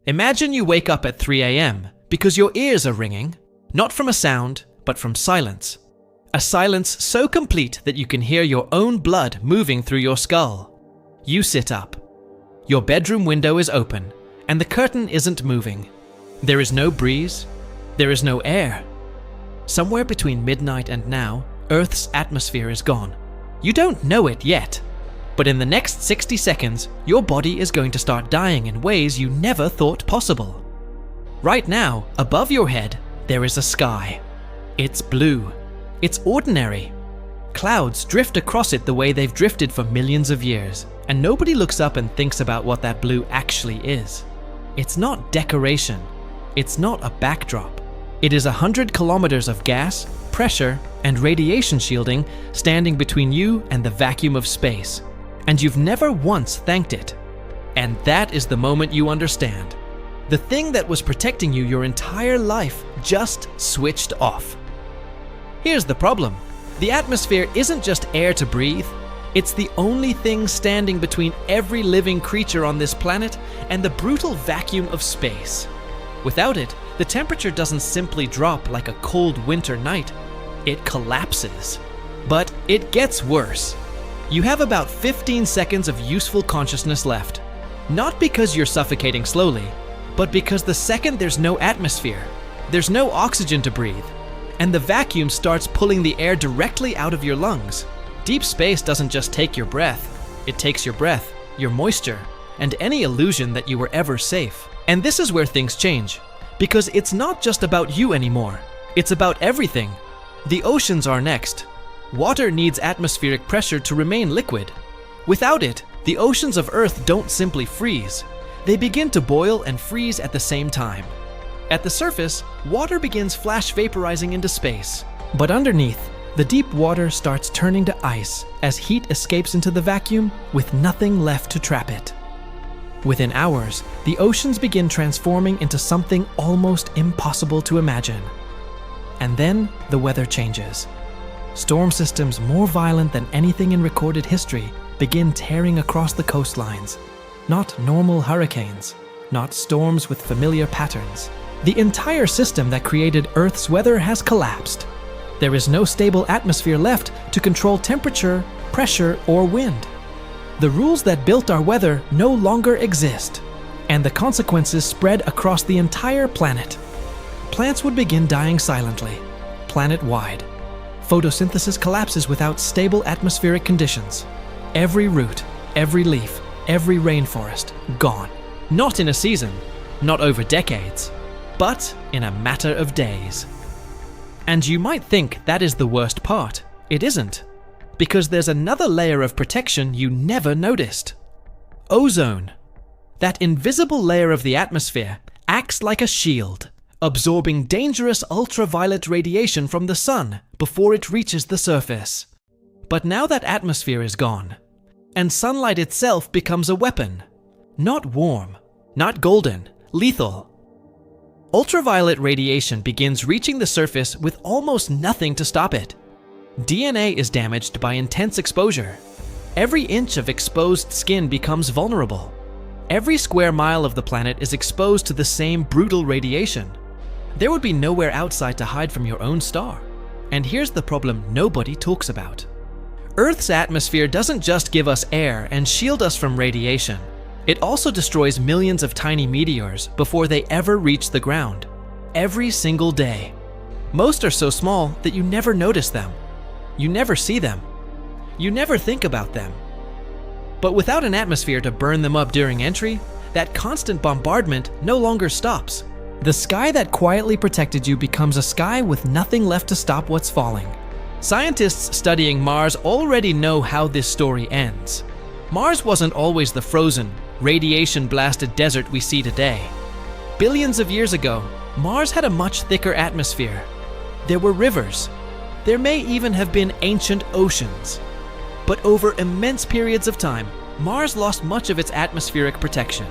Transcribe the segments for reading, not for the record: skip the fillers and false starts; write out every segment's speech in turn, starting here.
Imagine you wake up at 3 a.m. because your ears are ringing, not from a sound, but from silence. A silence so complete that you can hear your own blood moving through your skull. You sit up. Your bedroom window is open, and the curtain isn't moving. There is no breeze. There is no air. Somewhere between midnight and now, Earth's atmosphere is gone. You don't know it yet, but in the next 60 seconds, your body is going to start dying in ways you never thought possible. Right now, above your head, there is a sky. It's blue. It's ordinary. Clouds drift across it the way they've drifted for millions of years, and nobody looks up and thinks about what that blue actually is. It's not decoration. It's not a backdrop. It is 100 kilometers of gas, pressure, and radiation shielding standing between you and the vacuum of space. And you've never once thanked it. And that is the moment you understand. The thing that was protecting you your entire life just switched off. Here's the problem. The atmosphere isn't just air to breathe. It's the only thing standing between every living creature on this planet and the brutal vacuum of space. Without it, the temperature doesn't simply drop like a cold winter night. It collapses. But it gets worse. You have about 15 seconds of useful consciousness left. Not because you're suffocating slowly, but because the second there's no atmosphere, there's no oxygen to breathe, and the vacuum starts pulling the air directly out of your lungs. Deep space doesn't just take your breath, it takes your breath, your moisture, and any illusion that you were ever safe. And this is where things change, because it's not just about you anymore, it's about everything. The oceans are next. Water needs atmospheric pressure to remain liquid. Without it, the oceans of Earth don't simply freeze. They begin to boil and freeze at the same time. At the surface, water begins flash vaporizing into space. But underneath, the deep water starts turning to ice as heat escapes into the vacuum with nothing left to trap it. Within hours, the oceans begin transforming into something almost impossible to imagine. And then the weather changes. Storm systems more violent than anything in recorded history begin tearing across the coastlines. Not normal hurricanes, not storms with familiar patterns. The entire system that created Earth's weather has collapsed. There is no stable atmosphere left to control temperature, pressure, or wind. The rules that built our weather no longer exist, and the consequences spread across the entire planet. Plants would begin dying silently, planet-wide. Photosynthesis collapses without stable atmospheric conditions. Every root, every leaf, every rainforest, gone. Not in a season, not over decades, but in a matter of days. And you might think that is the worst part. It isn't, because there's another layer of protection you never noticed. Ozone. That invisible layer of the atmosphere acts like a shield, absorbing dangerous ultraviolet radiation from the sun before it reaches the surface. But now that atmosphere is gone, and sunlight itself becomes a weapon. Not warm, not golden, lethal. Ultraviolet radiation begins reaching the surface with almost nothing to stop it. DNA is damaged by intense exposure. Every inch of exposed skin becomes vulnerable. Every square mile of the planet is exposed to the same brutal radiation. There would be nowhere outside to hide from your own star. And here's the problem nobody talks about. Earth's atmosphere doesn't just give us air and shield us from radiation. It also destroys millions of tiny meteors before they ever reach the ground. Every single day. Most are so small that you never notice them. You never see them. You never think about them. But without an atmosphere to burn them up during entry, that constant bombardment no longer stops. The sky that quietly protected you becomes a sky with nothing left to stop what's falling. Scientists studying Mars already know how this story ends. Mars wasn't always the frozen, radiation-blasted desert we see today. Billions of years ago, Mars had a much thicker atmosphere. There were rivers. There may even have been ancient oceans. But over immense periods of time, Mars lost much of its atmospheric protection.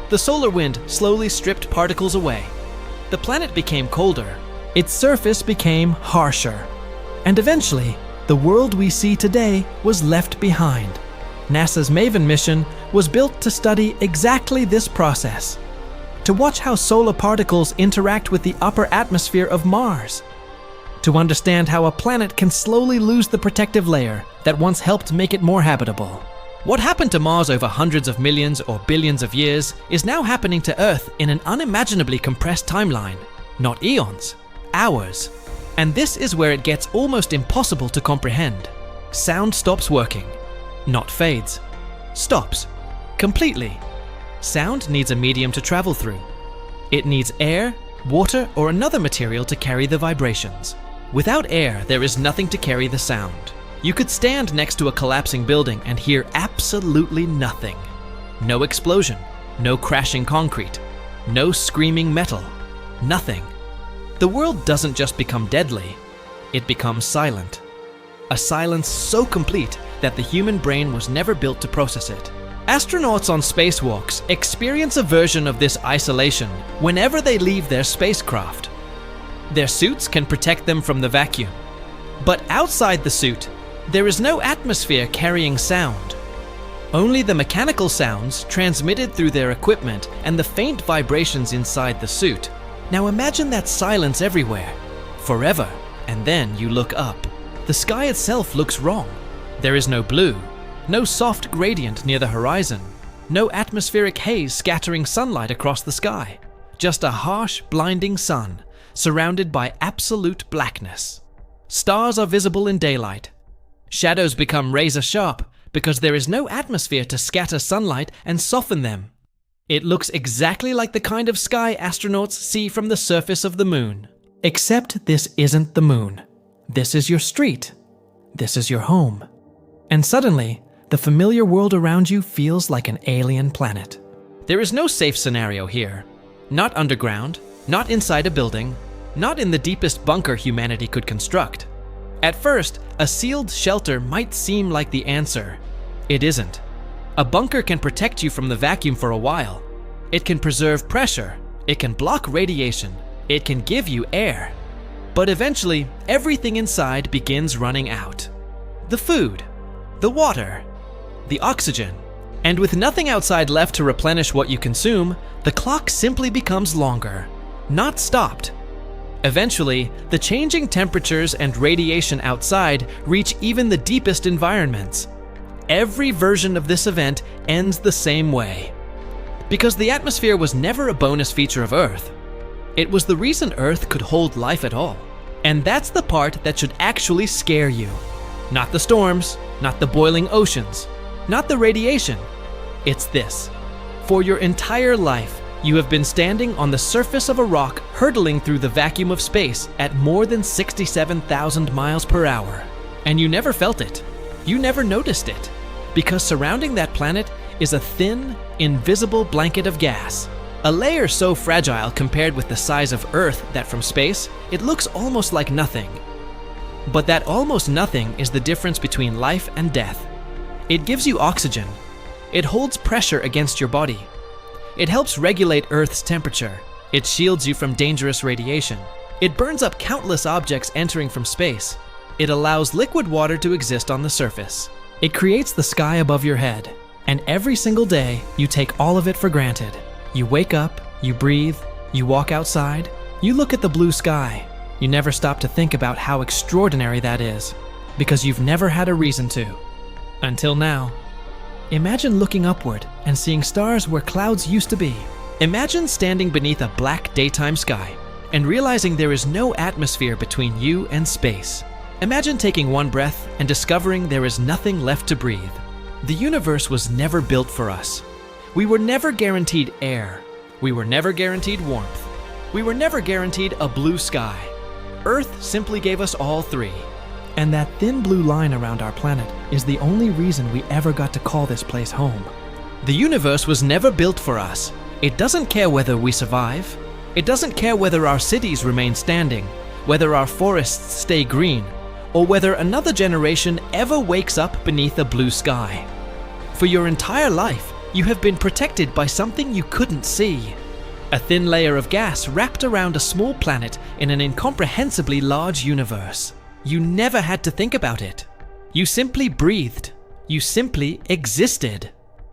The solar wind slowly stripped particles away. The planet became colder. Its surface became harsher. And eventually, the world we see today was left behind. NASA's MAVEN mission was built to study exactly this process. to watch how solar particles interact with the upper atmosphere of Mars, to understand how a planet can slowly lose the protective layer that once helped make it more habitable. What happened to Mars over hundreds of millions or billions of years is now happening to Earth in an unimaginably compressed timeline. Not eons, hours. And this is where it gets almost impossible to comprehend. Sound stops working. Not fades. Stops. Completely. Sound needs a medium to travel through. It needs air, water, or another material to carry the vibrations. Without air, there is nothing to carry the sound. You could stand next to a collapsing building and hear absolutely nothing. No explosion, no crashing concrete, no screaming metal, nothing. The world doesn't just become deadly, it becomes silent. A silence so complete that the human brain was never built to process it. Astronauts on spacewalks experience a version of this isolation whenever they leave their spacecraft. Their suits can protect them from the vacuum. But outside the suit, there is no atmosphere carrying sound. Only the mechanical sounds transmitted through their equipment and the faint vibrations inside the suit. Now imagine that silence everywhere, forever, and then you look up. The sky itself looks wrong. There is no blue, no soft gradient near the horizon, no atmospheric haze scattering sunlight across the sky. Just a harsh, blinding sun, surrounded by absolute blackness. Stars are visible in daylight. Shadows become razor sharp because there is no atmosphere to scatter sunlight and soften them. It looks exactly like the kind of sky astronauts see from the surface of the moon. Except this isn't the moon. This is your street. This is your home. And suddenly, the familiar world around you feels like an alien planet. There is no safe scenario here. Not underground, not inside a building, not in the deepest bunker humanity could construct. At first, a sealed shelter might seem like the answer. It isn't. A bunker can protect you from the vacuum for a while. It can preserve pressure. It can block radiation. It can give you air. But eventually, everything inside begins running out. The food, the water, the oxygen. And with nothing outside left to replenish what you consume, the clock simply becomes longer, not stopped. Eventually, the changing temperatures and radiation outside reach even the deepest environments. Every version of this event ends the same way. Because the atmosphere was never a bonus feature of Earth. It was the reason Earth could hold life at all. And that's the part that should actually scare you. Not the storms, not the boiling oceans, not the radiation. It's this. For your entire life, you have been standing on the surface of a rock hurtling through the vacuum of space at more than 67,000 miles per hour. And you never felt it. You never noticed it. Because surrounding that planet is a thin, invisible blanket of gas. A layer so fragile compared with the size of Earth that from space, it looks almost like nothing. But that almost nothing is the difference between life and death. It gives you oxygen. It holds pressure against your body. It helps regulate Earth's temperature. It shields you from dangerous radiation. It burns up countless objects entering from space. It allows liquid water to exist on the surface. It creates the sky above your head. And every single day, you take all of it for granted. You wake up, you breathe, you walk outside, you look at the blue sky. You never stop to think about how extraordinary that is, because you've never had a reason to. Until now. Imagine looking upward and seeing stars where clouds used to be. Imagine standing beneath a black daytime sky and realizing there is no atmosphere between you and space. Imagine taking one breath and discovering there is nothing left to breathe. The universe was never built for us. We were never guaranteed air. We were never guaranteed warmth. We were never guaranteed a blue sky. Earth simply gave us all three. And that thin blue line around our planet is the only reason we ever got to call this place home. The universe was never built for us. It doesn't care whether we survive. It doesn't care whether our cities remain standing, whether our forests stay green, or whether another generation ever wakes up beneath a blue sky. For your entire life, you have been protected by something you couldn't see. A thin layer of gas wrapped around a small planet in an incomprehensibly large universe. You never had to think about it. You simply breathed. You simply existed.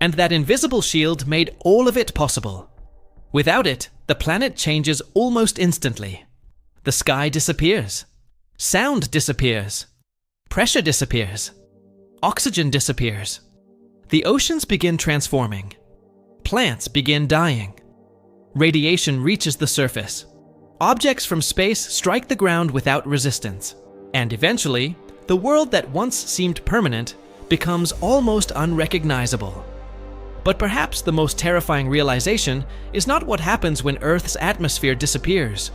And that invisible shield made all of it possible. Without it, the planet changes almost instantly. The sky disappears. Sound disappears. Pressure disappears. Oxygen disappears. The oceans begin transforming. Plants begin dying. Radiation reaches the surface. Objects from space strike the ground without resistance. And eventually, the world that once seemed permanent becomes almost unrecognizable. But perhaps the most terrifying realization is not what happens when Earth's atmosphere disappears.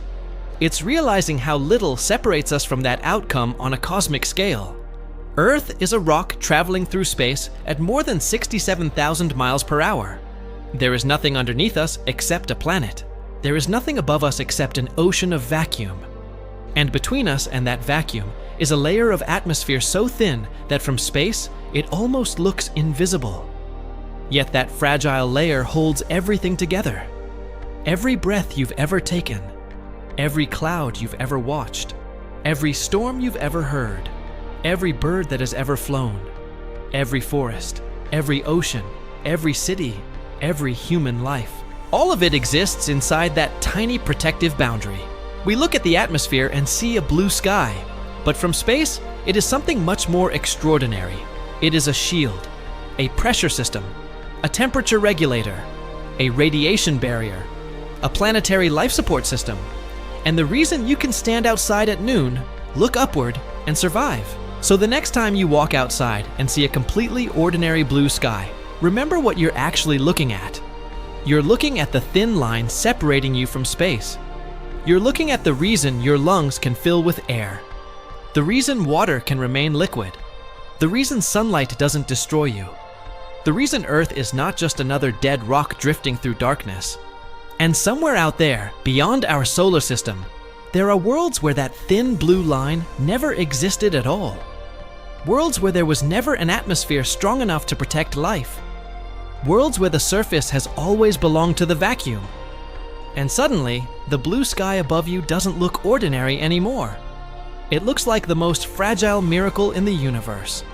It's realizing how little separates us from that outcome on a cosmic scale. Earth is a rock traveling through space at more than 67,000 miles per hour. There is nothing underneath us except a planet. There is nothing above us except an ocean of vacuum. And between us and that vacuum is a layer of atmosphere so thin that from space it almost looks invisible. Yet that fragile layer holds everything together. Every breath you've ever taken, every cloud you've ever watched, every storm you've ever heard, every bird that has ever flown, every forest, every ocean, every city, every human life. All of it exists inside that tiny protective boundary. We look at the atmosphere and see a blue sky, but from space, it is something much more extraordinary. It is a shield, a pressure system, a temperature regulator, a radiation barrier, a planetary life support system, and the reason you can stand outside at noon, look upward, and survive. So the next time you walk outside and see a completely ordinary blue sky, remember what you're actually looking at. You're looking at the thin line separating you from space. You're looking at the reason your lungs can fill with air, the reason water can remain liquid, the reason sunlight doesn't destroy you, the reason Earth is not just another dead rock drifting through darkness. And somewhere out there, beyond our solar system, there are worlds where that thin blue line never existed at all. Worlds where there was never an atmosphere strong enough to protect life. Worlds where the surface has always belonged to the vacuum. And suddenly, the blue sky above you doesn't look ordinary anymore. It looks like the most fragile miracle in the universe.